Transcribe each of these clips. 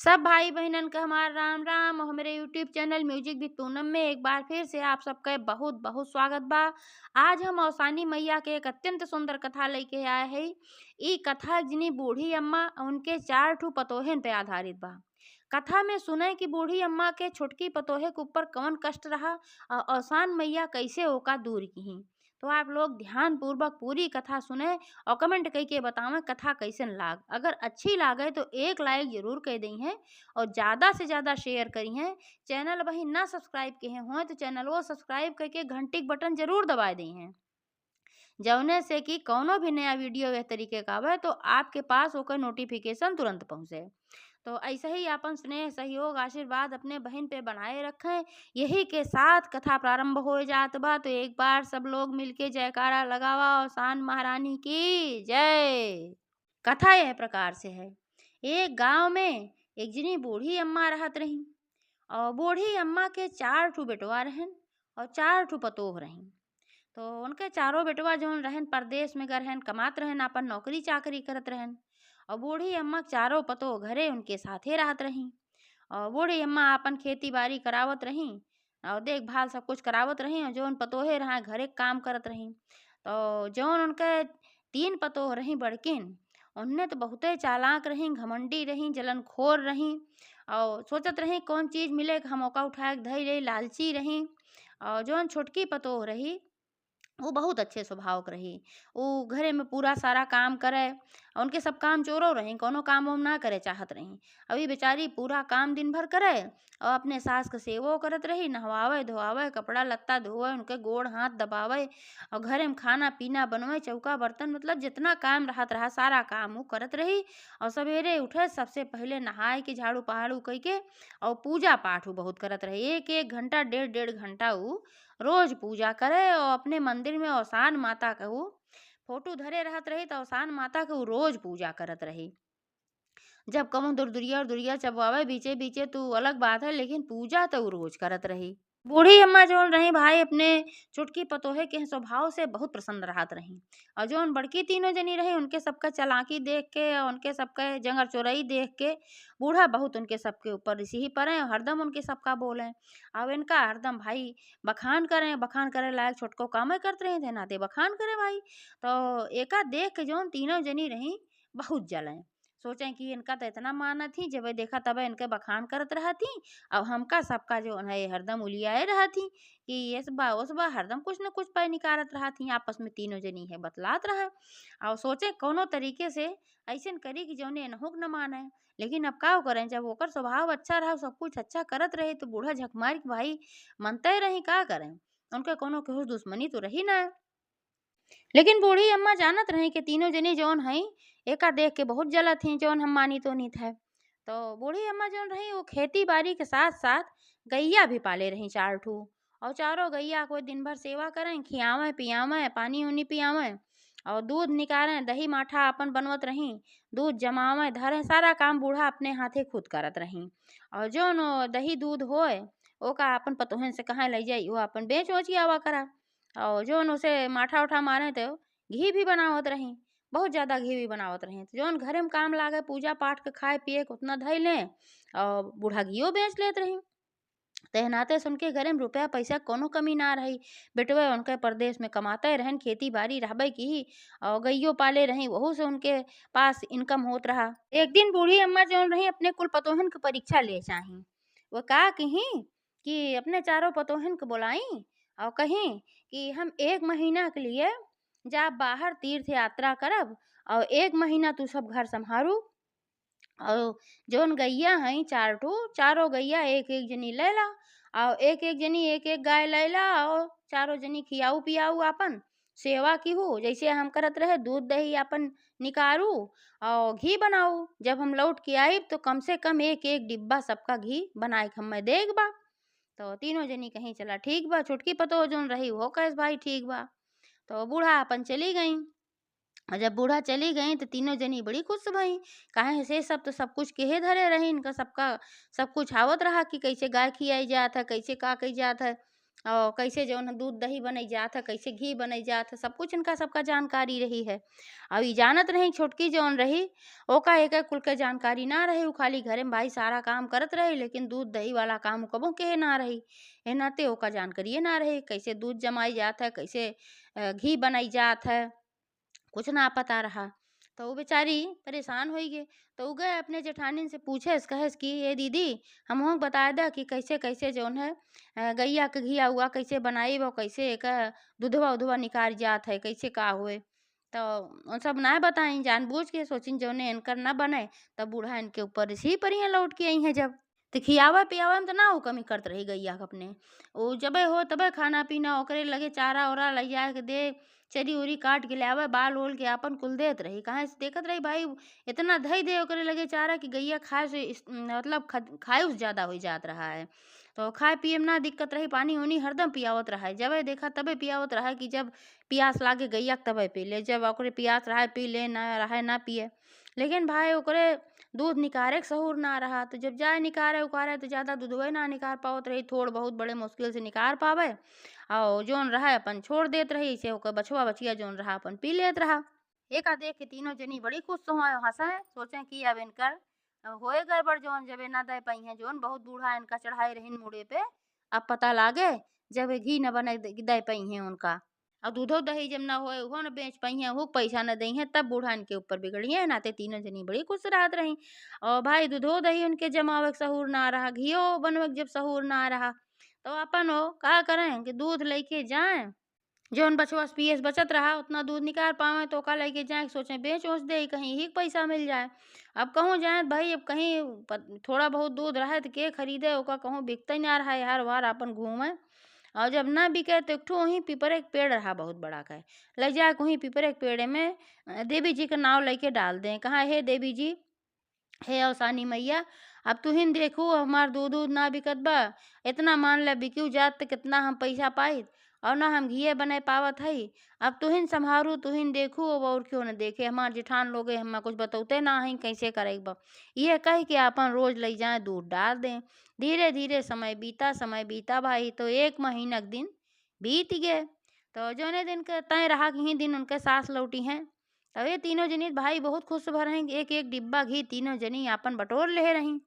सब भाई बहनन का हमार राम राम और हमारे YouTube channel music with Poonam में एक बार फिर से आप सबका बहुत बहुत स्वागत बा। आज हम औसानी मैया के एक अत्यंत सुंदर कथा लेके आए हैं। ई कथा एक जनी बूढ़ी अम्मा और उनके 4 ठू पतोहन पे आधारित बा। कथा में सुने कि बूढ़ी अम्मा के छोटकी पतोहे के ऊपर कौन कष्ट रहा और औसान मैया कैसे ओका दूर की। तो आप लोग ध्यान पूर्वक पूरी कथा सुने और कमेंट करके बतावें कथा कैसन लाग। अगर अच्छी लागे तो एक लाइक जरूर कर दी हैं और ज़्यादा से ज़्यादा शेयर करी हैं। चैनल वही ना सब्सक्राइब किए हुए तो चैनल वो सब्सक्राइब करके घंटी के बटन जरूर दबा दी हैं, जौने से कि कौनो भी नया वीडियो इस तरीके का आवे तो आपके पास ओकर नोटिफिकेशन तुरंत पहुँचे। तो ऐसे ही अपन स्नेह सहयोग आशीर्वाद अपने बहन पे बनाए रखें। यही के साथ कथा प्रारंभ हो जात बा, तो एक बार सब लोग मिलके जयकारा लगावा और शान महारानी की जय। कथा यह प्रकार से है। एक गांव में एक जनी बूढ़ी अम्मा रहत रही और बूढ़ी अम्मा के 4 ठू बेटवा रहन और 4 ठू पतोह रही। तो उनके चारों बेटवा जौन रहन परदेश में रहन, कमात रहन, अपन नौकरी चाकरी करत रहन और बूढ़ी अम्मा के चारों पतो घरे उनके साथे रहत रही। और बूढ़ी अम्मा अपन खेती बाड़ी करावत रही और देखभाल सब कुछ करावत रही और जौन पतोहे रहा घरे काम करत रही। तो जौन उनके 3 पतोह रही बड़किन, उनने तो बहुते चालाक रही, घमंडी रही, जलनखोर रही और सोचत रही कौन चीज़ मिले हम ओका उठा के धई रही, लालची रही। और जौन छोटकी पतोह रही वो बहुत अच्छे स्वभाव के रही। वो घरे में पूरा सारा काम करे और उनके सब काम चोरो रही, कोनो काम वाम ना करे चाहत रही। अभी बेचारी पूरा काम दिन भर करे और अपने सास के सेवो करत रही, नहवावे धोआवे, कपड़ा लत्ता धोवे, उनके गोड़ हाथ दबावे और घरे में खाना पीना बनवे, चौका बर्तन मतलब जितना काम रहत रहा सारा काम वो करत रही। और सवेरे उठे सबसे पहले नहाए के झाड़ू पहाड़ू कई के और पूजा पाठ वो बहुत करत रही। एक एक घंटा डेढ़ डेढ़ घंटा वो रोज पूजा करे और अपने मंदिर में औसान माता का वो फोटो धरे रहत रही। तो औसान माता के वो रोज पूजा करत रही। जब कहूँ दुरदुरिया और दुरिया चबवावे बीचे बीचे तो अलग बात है, लेकिन पूजा तो वो रोज करत रही। बूढ़ी अम्मा जौन रही भाई अपने चुटकी पतोहे के स्वभाव से बहुत प्रसन्न रहत रही। और जौन बड़की तीनों जनी रही उनके सबका चालाकी देख के और उनके सबका जंगर चोरई देख के बूढ़ा बहुत उनके सबके ऊपर रिसी ही पड़े और हरदम उनके सबका बोले। अब इनका हरदम भाई बखान करे लायक छोटको काम करते रहे थे नाते बखान करे भाई। तो एका देख के जौन तीनों जनी रही बहुत जले, सोचे कि इनका तो इतना माना थी जब देखा तब इनके बखान करत रहा थी। अब हमका सबका जो है हरदम उलियाए रहा थी कि ये बा उस बा हरदम कुछ न कुछ पै निकारत रहा थी, आपस में तीनों जनी है बतलात रहा। और सोचे कोनो तरीके से ऐसे करी कि जौने इनहुक न माने। लेकिन अब का करें, जब ओकर स्वभाव अच्छा रहा सब कुछ अच्छा करत रहे तो बूढ़ा झकमार के भाई मनते रही का करें। उनके कोनो केहू दुश्मनी तो रही ना। लेकिन बूढ़ी अम्मा जानत रही कि तीनों जनी जौन हई एका देख के बहुत जलत थी, जौन हम मानी तो नहीं थे। तो बूढ़ी अम्मा जौन रही वो खेती बाड़ी के साथ साथ गैया भी पाले रही 4 ठू। और चारों गैया को दिन भर सेवा करें, खियावें पियावें, पानी उनी पियावें और दूध निकालें, दही माठा अपन बनवत रही, दूध जमावें धरें, सारा काम बूढ़ा अपने हाथे खुद करत रही। और जौन दही दूध होए ओका अपन पतोहन से कहाँ ले जाई वो अपन बेच ओच के आवा करा। और जौन उसे माठा उठा मारे तो घी भी बनावत रही, बहुत ज़्यादा घी भी बनावत रही। तो जौन घरे में काम लागे पूजा पाठ के खाए पिए के उतना धई लें और बूढ़ा घियो बेच लेत रही। तहनाते सुन के घरे में रुपया पैसा कोनो कमी ना रही। बेटवे उनके परदेश में कमाते रहन, खेती बाड़ी रहबे की और गइयो पाले रही, वहू से उनके पास इनकम होत रहा। एक दिन बूढ़ी अम्मा जौन रही अपने कुल पतोहन के परीक्षा ले चाही। वो का कही कि अपने चारों पतोहन के बुलाई और कहीं कि हम 1 महीना के लिए जा बाहर तीर्थ यात्रा करब और 1 महीना तू सब घर संभारू। और जौन गैया हैं 4 ठू, चारों गैया एक एक जनी लेला और एक एक जनी एक एक गाय लेला और चारों जनी खियाऊ पियाऊ अपन सेवा की हो जैसे हम करत रहे, दूध दही अपन निकारू और घी बनाऊ। जब हम लौट के आई तो कम से कम एक एक डिब्बा सबका घी बनाए के हमें देख बा। तो तीनों जनी कहीं चला ठीक बा, छुटकी पतो जोन रही वो कैस भाई ठीक बा। तो बूढ़ा अपन चली गई और जब बूढ़ा चली गई तो तीनों जनी बड़ी खुश भई। काहे से सब तो सब कुछ केहे धरे रही, इनका सबका सब कुछ आवत रहा कि कैसे गाय खियाई जात है, कैसे का कही जात है। और कैसे जौन है दूध दही बनई जात है, कैसे घी बनई जात है, सब कुछ इनका सबका जानकारी रही है। अब ई जानत रही छोटकी जौन रही, ओका एक कुल के जानकारी ना रही। उ खाली घरे में भाई सारा काम करत रही, लेकिन दूध दही वाला काम उ कबो के ना रही। ए नाते ओका जानकारिये ना रही, कैसे दूध जमाई जात है, कैसे घी बनई जात है, कुछ ना पता रहा। तो वो बेचारी परेशान होई गे। तो उ गए अपने जेठानीन से पूछेस, कहेस कि ये दीदी हमहू के बताए दा कि कैसे कैसे जौन है गैया के घिया उआ कैसे बनाई और कैसे एका दूधवा उधवा निकाल जात है, कैसे का होए। तो उन सब नाय बताई, जानबूझ के सोचिन जौने इनकर ना बने तब बूढ़ा इनके ऊपर ही परियां लौट के आई हैं जब। तो खियावे पियावे में तो ना उ कमी करत रही गैया के अपने। उ जबे हो तबे खाना पीना ओकरे लगे चारा ओरा लइ जाए के दे, चरी उरी काट के लावे, बाल ओल के आपन कुल देत रही। काहे से देखत रही भाई इतना धई दे ओकरे लगे चारा कि गैया खाए से मतलब खाए से ज्यादा हो जात रहा है। तो खाए पिए में ना दिक्कत रही, पानी उनी हरदम पियावत रहा है। जबे देखा तबे पियावत रहा है कि जब प्यास लागे गैया के तबे पी ले, जब ओकरे प्यास रहा पी ले, ना रहा ना पिए। लेकिन भाई ओकरे दूध निकारे के सहूर ना रहा। तो जब जाए निकारे उकारे तो ज्यादा दूधवे ना निकाल पावत रही, थोड़ बहुत बड़े मुश्किल से निकाल पावे। और जोन रहा अपन छोड़ देत रही, से ओकर बछवा बछिया जोन रहा अपन पी लेत रहा। एका देख के तीनों जनी बड़ी खुश हुआ, हंसे, सोचे कि अब इनकर होए गड़बड़, जोन जबे ना दे पाई है, जोन बहुत बूढ़ा इनका चढ़ाई रहीन मुड़े पे। अब पता लागे जब ये घी न बने दे पाई है उनका, और दूधो दही जब ना होए उहो न बेच पाई है, वो पैसा न दई है, तब बूढ़ा इनके ऊपर बिगड़ी है। नाते तीनों जनी बड़ी खुश रहत रही। और भाई दूधो दही उनके जमावे के सहूर ना रहा, घियो बनवे के जब सहूर ना रहा, तो अपन वो का करें कि दूध लेके जाएं, जौन बछवा से पिए से बचत रहा उतना दूध निकाल पावे तो ओका लेके जाए, सोचे बेच ओच दे कहीं ही पैसा मिल जाए। अब कहूँ जाए भाई, अब कहीं थोड़ा बहुत दूध रहे तो के खरीदे, ओका कहूँ बिकते ना रहा, हर बार अपन घूमे। और जब ना बिके तो एक ठो वहीं पीपरे के पेड़ रहा बहुत बड़ा का, ले जाए वहीं पीपरे के पेड़ में देवी जी का नाव लेके डाल दें, कहा हे देवी जी, हे अवसानी मैया, अब तुहिन देखू हमार दूध दूध ना बिकत बा, इतना मान ले बिक्यू जात तो कितना हम पैसा पाई, और ना हम घिये बने पावत हई। अब तुहिन संभारू, तुहिन देखू, अब और क्यों न देखे, हमार जेठान लोग हम कुछ बतौते ना हई कैसे करे बा। ये कह के अपन रोज ले जाए दूध डाल दें। धीरे धीरे समय बीता भाई, तो 1 महीना के दिन बीत गए। तो जौने दिन के तय रहा कि ही दिन उनके सास लौटी हैं। तब ये तीनों जनी भाई बहुत खुश भर रही, एक एक डिब्बा घी तीनों जनी आपन बटोर ले रही।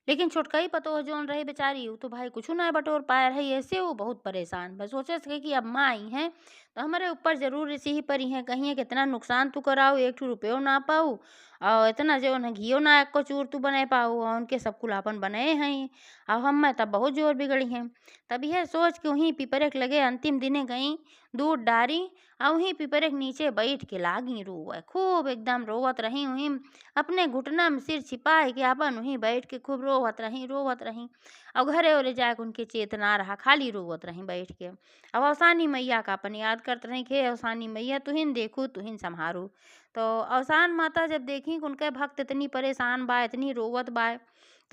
लेकिन छोटकई पतोह जोन रही बेचारी, उ तो भाई कुछ ना बटोर पाए रही, ऐसे वो बहुत परेशान बस सोचे सके कि अब माँ आई हैं तो हमारे ऊपर जरूर ऐसी ही परी हैं, कहीं कितना नुकसान तू कराऊ, एक ठो रुपयो ना पाऊ, और इतना जो न घियो ना एक को चूर तू बने पाऊ, और उनके सब कुल अपन बने हैं। अब हम मैं तब बहुत जोर बिगड़ी हैं। तब यह सोच के वहीं पिपरे के लगे अंतिम दिने गई, दूध डारी, और वहीं पिपरे के नीचे बैठ के लागी रोवे, खूब एकदम रोवत रही वहीं, अपने घुटना में सिर छिपाए के अपन वहीं बैठ के खूब रोवत रही रोवत रही। और घरे ओरे जाके उनके चेतना रहा, खाली रोवत रही बैठ के। अब अवसानी मैया का अपन याद करते रही कि अवसानी मैया तुहिन देखू तुहिन संहारू। तो अवसान माता जब देखी कि उनके भक्त इतनी परेशान बा, इतनी रोवत बा,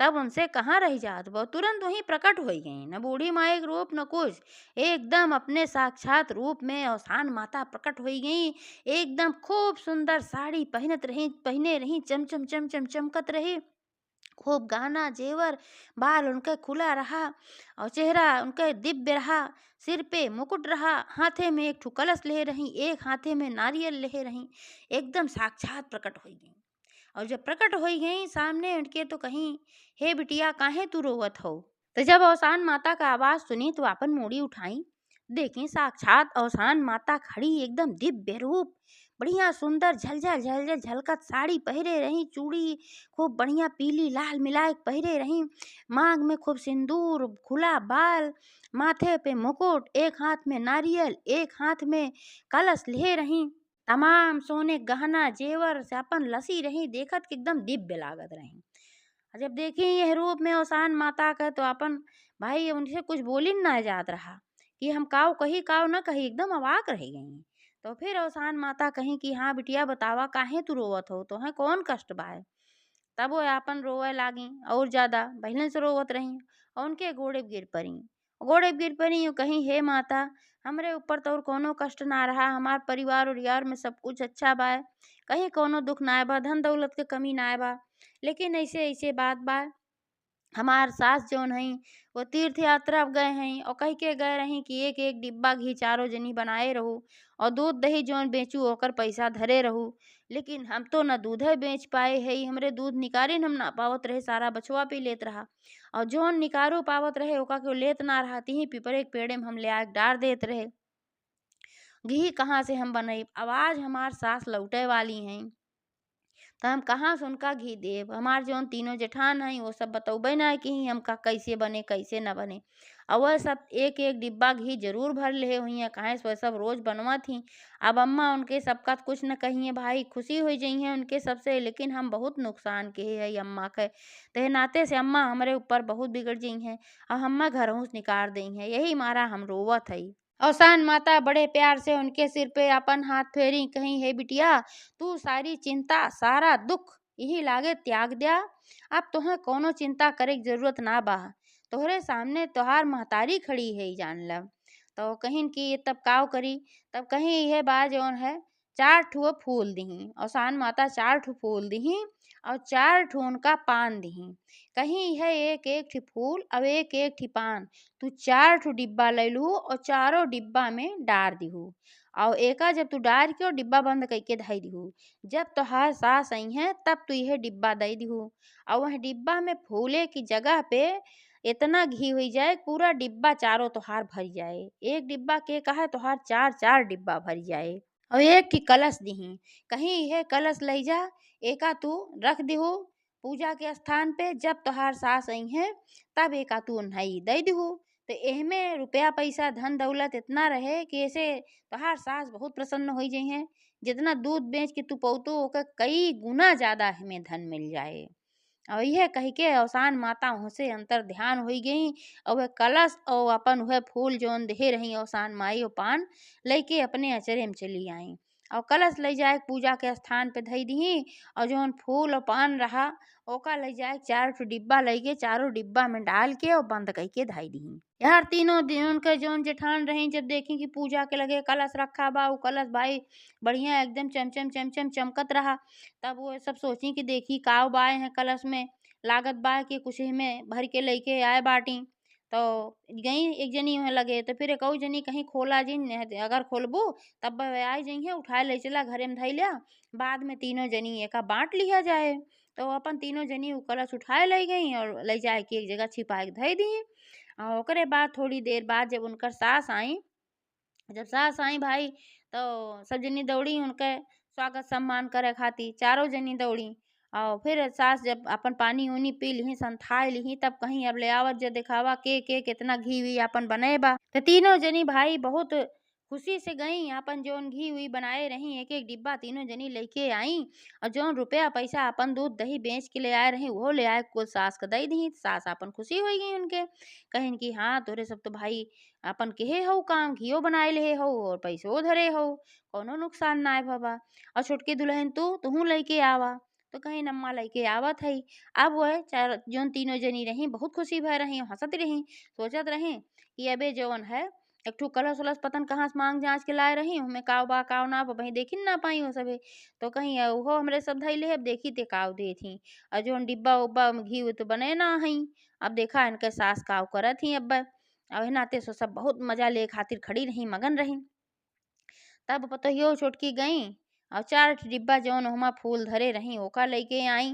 तब उनसे कहाँ रही जात, वो तुरंत वहीं प्रकट हो गई, न बूढ़ी माई के रूप न कुछ, एकदम अपने साक्षात रूप में अवसान माता प्रकट हो गई। एकदम खूब सुंदर साड़ी पहने रही, चमचम चमचम चमकत रही, खूब गहना जेवर, बाल उनके खुला रहा, और चेहरा उनके दिव्य रहा, सिर पे मुकुट रहा, हाथे में एक ठो कलश ले रही, एक हाथे में नारियल ले रही, एकदम साक्षात प्रकट हो गई। और जब प्रकट हो गई सामने उनके तो कहीं, हे बिटिया काहे तू रोवत हो। तो जब अवसान माता का आवाज सुनी तो अपन मूड़ी उठाई, देखी साक्षात अवसान माता खड़ी, एकदम दिव्य रूप, बढ़िया सुंदर झलझल झलझल झलकत साड़ी पहरे रही, चूड़ी खूब बढ़िया पीली लाल मिलाए के पहरे रही, मांग में खूब सिंदूर, खुला बाल, माथे पे मुकुट, एक हाथ में नारियल, एक हाथ में कलश ले रही, तमाम सोने गहना जेवर से अपन लसी रही, देखत के एकदम दिव्य लागत रही। जब देखी यह रूप में अवसान माता का तो अपन भाई उनसे कुछ बोली ना जात रहा, कि हम काव कही काव न कही, एकदम अवाक रह गई। तो फिर अवसान माता कही कि हाँ बिटिया बतावा काहे तू रोवत हो, तो है कौन कष्ट बाय। तब वो आपन रोवे लागी, और ज्यादा पहले से रोवत रही, और उनके गोड़े पे गिर पड़ी, गोड़े पे गिर पड़ी और कहीं हे माता, हमरे ऊपर तो और कोनो कष्ट ना रहा। हमार परिवार उरिवार में सब कुछ अच्छा बा। कहीं कोनो दुख नाय बा, धन दौलत के कमी नाय बा। लेकिन ऐसे ऐसे बात बा, हमार सास जौन हई वो तीर्थ यात्रा गए हई और कह के गए रही कि एक एक डिब्बा घी चारों जनी बनाए रहू और दूध दही जौन बेचू ओकर पैसा धरे रहू। लेकिन हम तो न दूधे बेच पाए है, हमरे दूध निकारे हम ना पावत रहे, सारा बछवा पी लेत रहा। और जौन निकारू पावत रहे ओका के लेत ना रहा, तिही पिपरे के पेड़े में हम ले आके डार देत रहे। घी कहाँ से हम बनाई? अब आज हमार सास लौटे वाली हैं तो हम कहाँ से उनका घी देब? हमार जौन तीनों जेठान हैं वो सब बतौबे ना कि हमका कैसे बने कैसे न बने। और वह सब एक एक डिब्बा घी जरूर भर ले हुई हैं, काहे से वह सब रोज बनवा थी। अब अम्मा उनके सबका तो कुछ न कहिए भाई, खुशी हो जाइ हैं उनके सबसे, लेकिन हम बहुत नुकसान के है अम्मा के। ते नाते से अम्मा हमारे ऊपर बहुत बिगड़ जाइ हैं और अम्मा घरों से निकाल दी हैं। यही मारा हम रोवत है। अवसान माता बड़े प्यार से उनके सिर पे अपन हाथ फेरी, कहीं हे बिटिया तू सारी चिंता सारा दुख यही लागे त्याग दिया। अब तुम्हें कोनो चिंता करे की जरूरत ना बा। तोहरे सामने तोहार महतारी खड़ी है जान ल। तो कहीं कि तब काव करी, तब कहीं यह बात जौन है चार ठो फूल दही। अवसान माता चार ठो फूल दही और चार ठो उनका पान दही। कहीं है एक एक ठो फूल और एक एक ठो पान तू चार ठो डिब्बा ले लू और चारों डिब्बा में डार दिहू। और एका जब तू डार के और डिब्बा बंद करके धई दिहू, जब तोहार सास आई है तब तू यह डिब्बा दे दिहू। और वह डिब्बा में फूले की जगह पे इतना घी हुई जाए पूरा डिब्बा चारों तोहार भर जाए। एक डिब्बा के कहा तोहार चार चार डिब्बा भर जाए। और एक की कलश दही, कहीं यह कलश ले जा, एका तू रख दिहू पूजा के स्थान पे। जब तोहार सास आई है तब एका तू उन्हई दे दिहू। तो एहमे रुपया पैसा धन दौलत इतना रहे कि ऐसे तोहार सास बहुत प्रसन्न हो जाइ हैं। जितना दूध बेच के तू पौतो ओकर कई गुना ज्यादा हमें धन मिल जाए। और यह कह के अवसान माता से अंतर ध्यान हो गई और वह कलश और अपन वह फूल जोन दे रही अवसान माई और पान लेके अपने अचरे में चली आई। और कलश ले जाए पूजा के स्थान पे धई दी और जोन फूल और पान रहा ओका ले जाए चार ठो डिब्बा लेके चारों डिब्बा में डाल के और बंद करके धई दी। यार तीनों दिन के जोन जेठान रही जब देखी कि पूजा के लगे कलश रखा बा, वो कलश भाई बढ़िया एकदम चमचम चमचम चमकत रहा। तब वो सब सोची कि देखी काव बाए हैं कलश में, लागत बा कि कुछ में भर के लेके आए बाटी। तो गई एक जनी वहाँ लगे तो फिर एक और जनी कहीं खोला जिन, अगर खोलबू तब आई जइहे उठाए ले चला घरे में धई लिया, बाद में तीनों जनी एका बांट लिया जाए। तो अपन तीनों जनी उ कलश उठाए ले गई और ले जाए के एक जगह छिपा के धई दी। और ओकरे बाद थोड़ी देर बाद जब उनकर सास आई, जब सास आई भाई तो सब जनी दौड़ी उनके स्वागत सम्मान करे खातिर, चारों जनी दौड़ी। और फिर सास जब अपन पानी उनी पी ली संथाई ली तब कहीं अब ले आवत जो दिखावा के कितना घी हुई अपन बने बा। तो तीनों जनी भाई बहुत खुशी से गई अपन जोन घी हुई बनाए रही एक एक डिब्बा तीनों जनी लेके आई। और जोन रुपया पैसा अपन दूध दही बेच के ले आए रही वो ले आए कुल सास का दई दी। सास अपन खुशी हो गई उनके, कहें कि हाँ तोरे सब तो भाई अपन केहे हो काम घियो बनाए ले हो और पैसो धरे हो, कोनो नुकसान ना है बाबा। और छोटकी दुल्हन तू लेके आवा, तो कहीं नम्मा लेके आवत है। अब वह चार जोन तीनों जनी रही बहुत खुशी भय रही हंसत रही, सोचत रही कि अबे जौन है एक ठो कलश उलस पतन कहाँ से मांग जांच के लाए रही हमें काव बा काव ना वही देखी ना पाई हो सबे। तो कहीं वो हमरे सब धैले अब देखी ते काव दे थी और जोन डिब्बा उब्बा में घी तो बने ना हई। अब देखा इनके सास काव करत ही अब और नाते सो सब बहुत मजा ले खातिर खड़ी रही मगन रही। तब पतोहियो छोटकी गई और चार ठे डिब्बा जौन ओमा फूल धरे रही ओका लेके आई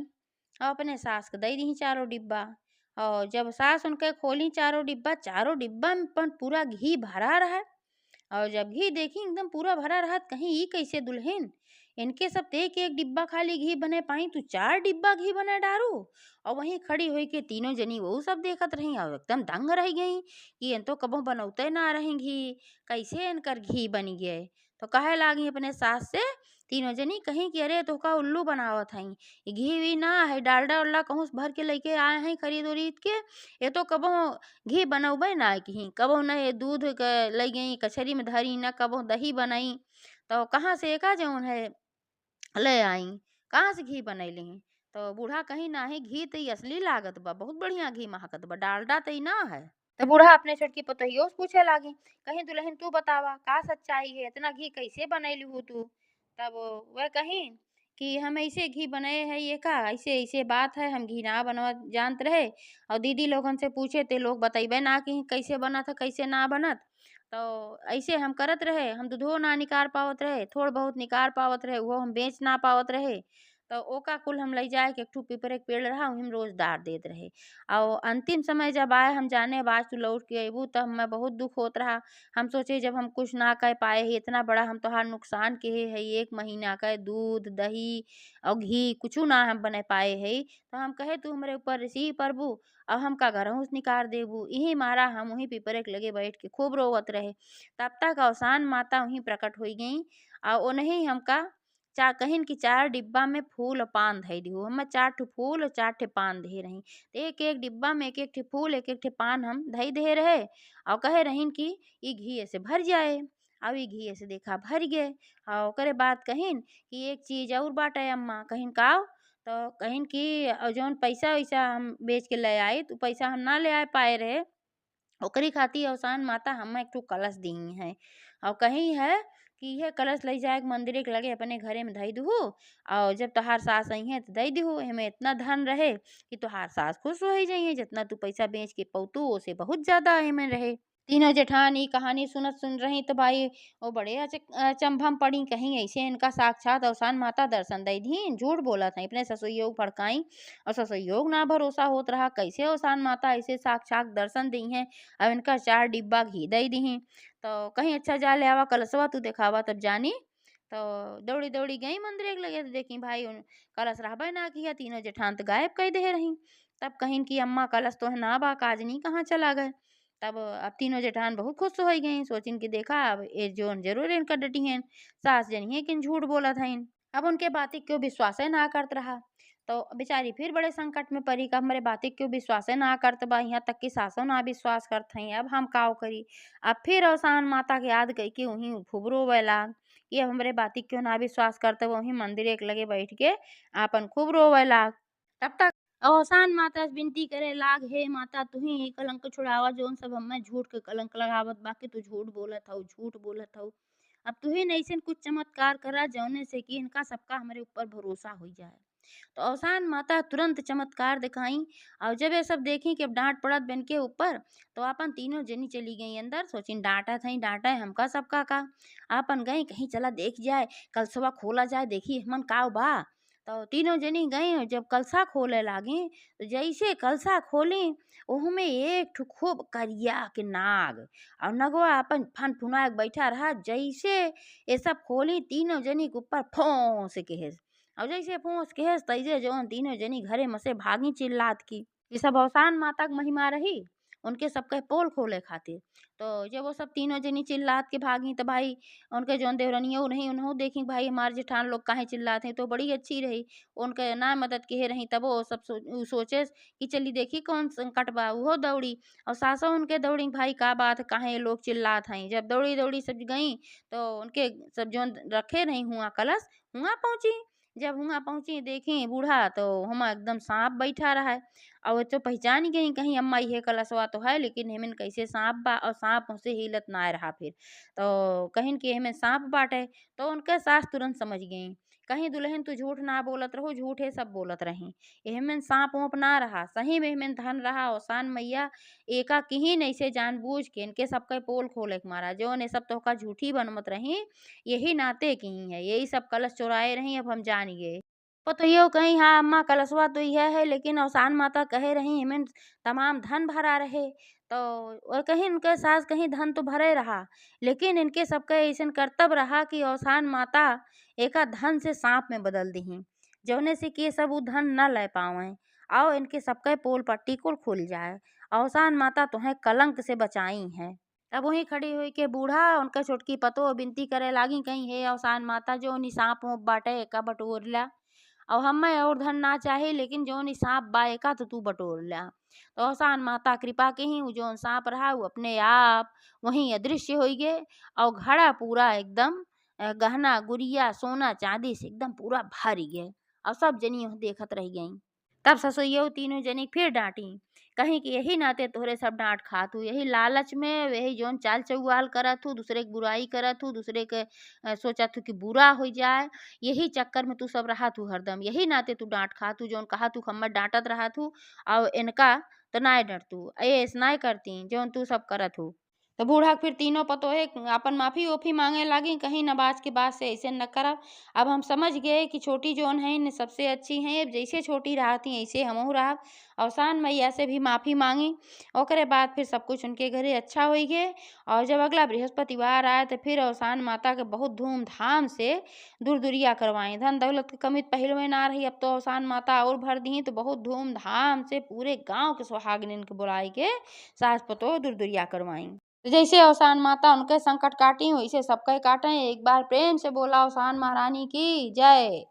और अपने सास के दई दी चारों डिब्बा। और जब सास उनके खोली चारों डिब्बा में पण पूरा घी भरा रहा। और जब घी देखी एकदम पूरा भरा रहा त कहीं ई कैसे दुल्हन, इनके सब ते एक डिब्बा खाली घी बने पाई तू चार डिब्बा घी बने डारू। और वहीं खड़ी हुई के तीनों जनी वो सब देखत रही और एकदम दंग रह गई कि इन तो कबो बनौते ना रही घी, कैसे इनकर घी बन गए। तो कहे लागी अपने सास से तीनों जनी कहीं कि अरे तो का उल्लू बनावत हई, ई घी वी ना है डालडा उल्ला कहूँ से भर के लेके आए हैं खरीद उरीद के, ये तो कबो घी बनौबे ना कहीं कबो न ये दूध के ले गई कचहरी में धरी न कबो दही बनाई। तो कहाँ से एका जौन है ले आई, कहाँ से घी बनैली। तो बूढ़ा कहीं ना है घी तो असली लागत बा बहुत बढ़िया घी महकत बा डालडा तो ना है। तो बूढ़ा अपने छोटकी पतोहियो से पूछे लागी, कहीं दुल्हन तू बतावा का सच्चाई है, इतना घी कैसे बनैलू तू? तब वह कहीं कि हम ऐसे घी बनाए है ये का, ऐसे ऐसे बात है, हम घी ना बनवा जानत रहे और दीदी लोगन से पूछे ते लोग बतैबे ना कि कैसे बनत है कैसे ना बनत। तो ऐसे हम करत रहे, हम दूधो ना निकाल पावत रहे, थोड़ बहुत निकाल पावत रहे, वो हम बेच ना पावत रहे। तो ओका कुल हम लई जाए के एक ठो पीपरे के पेड़ रहा, वही हम रोज डार देत रहे। और अंतिम समय जब आए हम जाने अब तू लौट के अइबू तब हमें बहुत दुख होत रहा। हम सोचे जब हम कुछ ना कर पाए ही, इतना बड़ा हम तोहार नुकसान किए है, 1 महीना का दूध, दही और घी कुछु ना हम बना पाए है। तो हम कहे तू हमरे ऊपर रिसीव करबू और हमका घरहू से निकाल देबू। यही मारा हम वहीं पीपरे के लगे बैठ के खूब रोवत रहे। तब तक अवसान माता वहीं प्रकट होई गई और ओनही हमका कहिन कि 4 डिब्बा में फूल और पान धई दिहु। हमें 4 ठो फूल और 4 ठे पान दे रही। एक-एक डिब्बा में एक-एक ठे फूल, एक-एक ठे पान हम धई दे रहे और कहे रहीन कि ई घीये से भर जाए। अब ई घीये से देखा भर गे और ओकरे बाद कहिन कि एक चीज़ और बाटे अम्मा। कहिन का? तो कहिन कि जौन पैसा-वैसा हम बेच के ले आई, तो पैसा हम ना ले आए पाए रहे। ओकरी खातिर अवसान माता हम्मा एक ठो कलश दीन है और कही है कि यह कलश लई जाके मंदिरे के लगे अपने घरे में धई दहु और जब तोहार सास अइहें तो दई दिहु। एमे इतना धन रहे कि तोहार सास खुश होई जइहें, जितना तू पैसा बेच के पउतू ओसे बहुत ज्यादा एमे रहे। तीनों जेठान ई कहानी सुन रही तो भाई वो बड़े अचंभा में पड़ी। कहीं ऐसे इनका साक्षात अवसान माता दर्शन दई दी, झूठ बोला था अपने ससुइयोग भड़काई और ससुइयोग ना भरोसा होत रहा कैसे अवसान माता ऐसे साक्षात दर्शन दी हैं। अब इनका 4 डिब्बा घी दई दी। तो कहीं अच्छा जा ले आवा कलशवा तू दिखावा तब जानी। तो दौड़ी दौड़ी गई मंदिर के लगे तो देखी भाई कलश रहबे ना किया, तीनों जेठान तो गायब कर दे रही। तब कहीं कि अम्मा कलश तो है ना बा, काजनी कहाँ चला गए। तब अब तीनों जेठान बहुत खुश हो गई, सोचिन कि देखा अब ये जोन जरूर इनका डटी हैं। सास जनिए किन झूठ बोला था इन। अब उनके बातें क्यों विश्वास ना करत रहा। तो बेचारी फिर बड़े संकट में पड़ी, कब हमारे बातें क्यों विश्वास ना करत बा, यहाँ तक कि सासों ना विश्वास करत हई। अब हम काव करी। अब फिर अवसान माता के याद गई कि वहीं फुबरो वेला कि अब हमरे बातें क्यों ना विश्वास करते, वहीं मंदिर एक लगे बैठ के आपन खूब रोवे लाग। तब तक अवसान माता से विनती करे लाग, हे माता तू ही कलंक छुड़ावा, जोन सब हमें झूठ के कलंक लगावत बाकी तू झूठ बोलत हऊ, झूठ बोलत हऊ। अब तू ही नैसन कुछ चमत्कार करा जौने से कि इनका सबका हमारे ऊपर भरोसा हो जाए। तो अवसान माता तुरंत चमत्कार दिखाई और जब ये सब देखी कि अब डांट पड़त बन के ऊपर, तो आपन तीनों जनी चली गई अंदर। सोचिन डांटा थई डांटा है हमका सबका का। आपन गई कहीं चला देख जाए, कल सुबह खोला जाए देखी हमन का बा। तो तीनों जनी गई और जब कलसा खोले लागी तो जैसे कलसा खोली ओहमे एक ठो खूब करिया के नाग और नगवा अपन फन फुना के बैठा रहा। जैसे ये सब खोली तीनों जनी के ऊपर फों से के और जैसे पूछ के तैसे जौन तीनों जनी घरे में से भागी चिल्लात की। ये सब अवसान माता की महिमा रही उनके सबके पोल खोले खातिर। तो जब वो सब तीनों जनी चिल्लात के भागी तो भाई उनके जौन देवरनिया नहीं उन्हों देखी भाई हमारे जेठान लोग काहे चिल्लाते हैं, तो बड़ी अच्छी रही उनके ना मदद के रही। तब वो सब सोचे कि चली देखी कौन संकट बा, वो दौड़ी और सासों उनके दौड़ी भाई का बात है काहे ये लोग चिल्लात हैं। जब दौड़ी दौड़ी सब गई तो उनके सब जौन रखे नहीं हुआ कलश हुआ पहुंची। जब हुआ पहुंची देखी बूढ़ा तो हुआ एकदम सांप बैठा रहा है और वो तो पहचान गई कहीं अम्मा ये कलशवा तो है, लेकिन हेमन कैसे सांप बा और सांप से हिलत ना रहा। फिर तो कहिन कि हेमन सांप बाटे। तो उनके सास तुरंत समझ गई कहीं दुल्हन तू झूठ ना बोलत रहो, झूठे सब बोलत रही। एहमन सांप वोप ना रहा, सही में एहमन धन रहा। ओसान मैया एका किही नहीं से जानबूझ के इनके सबके पोल खोले के मारा जो ने सब तो का झूठी बनमत रही, यही नाते की है, यही सब कलश चुराए रही। अब हम जान गए पतोहियो कहीं हाँ अम्मा कलशवा तो यह है, लेकिन अवसान माता कहे रही हेमन तमाम धन भरा रहे। तो और कहीं उनके सास कहीं धन तो भरे रहा, लेकिन इनके सबका ऐसा कर्तव्य रहा कि अवसान माता एका धन से सांप में बदल दी जौने से कि ये सब उ धन न ले पावे और इनके सबके पोल पट्टी कुल खुल जाए। अवसान माता तुम्हें कलंक से बचाई है। तब वहीं खड़ी हुई के बूढ़ा उनका छोटकी पतो विनती करे लागी कहीं हे अवसान माता जो नि सांप वोप बाटे एका बटोर ला और हमें और धन ना चाहे, लेकिन जो नि सांप बा एका तो तू बटोर ला। तो अवसान माता कृपा के ही उ जोन सांप रहा वो अपने आप वहीं अदृश्य हो गए और घड़ा पूरा एकदम गहना गुड़िया सोना चांदी से एकदम पूरा भर गए और सब जनी वहाँ देखत रह गई। तब ससुइयो तीनों जनी फिर डांटी कहीं कि यही नाते तोहरे सब डाँट खात हूँ, यही लालच में यही जौन चाल चौवाल करत हूँ, दूसरे के बुराई करत हूँ, दूसरे के सोचत हूँ कि बुरा हो जाए, यही चक्कर में तू सब रहत हूँ हरदम, यही नाते तू डाँट खात हूँ, जौन कहत हूँ हम्मर डाँटत रहत हूँ और इनका तो नाय डरतू, ऐस नाय करती जौन तू सब करत हूँ। तो बूढ़ा फिर तीनों पतोहे आपन माफ़ी-ओफ़ी माँगे लागी, कहीं न बाज के बात से ऐसे न करब। अब हम समझ गए कि छोटी जौन है न सबसे अच्छी हैं, अब जैसे छोटी रहती ऐसे हमहू रहब। अवसान मैया से भी माफ़ी माँगी, ओकरे बाद फिर सब कुछ उनके घरे अच्छा होई गे और जब अगला बृहस्पतिवार आए तो फिर अवसान माता के बहुत धूम-धाम से दूर-दूरिया करवाई। धन दौलत की कमी पहिलवे ना रही, अब तो अवसान माता और भर दी तो बहुत धूम-धाम से पूरे गाँव के सुहागिनिन के बुलाई के सास पतोह दूर-दूरिया करवाई। तो जैसे अवसान माता उनके संकट काटी वैसे सबके काटें। एक बार प्रेम से बोला अवसान महारानी की जय।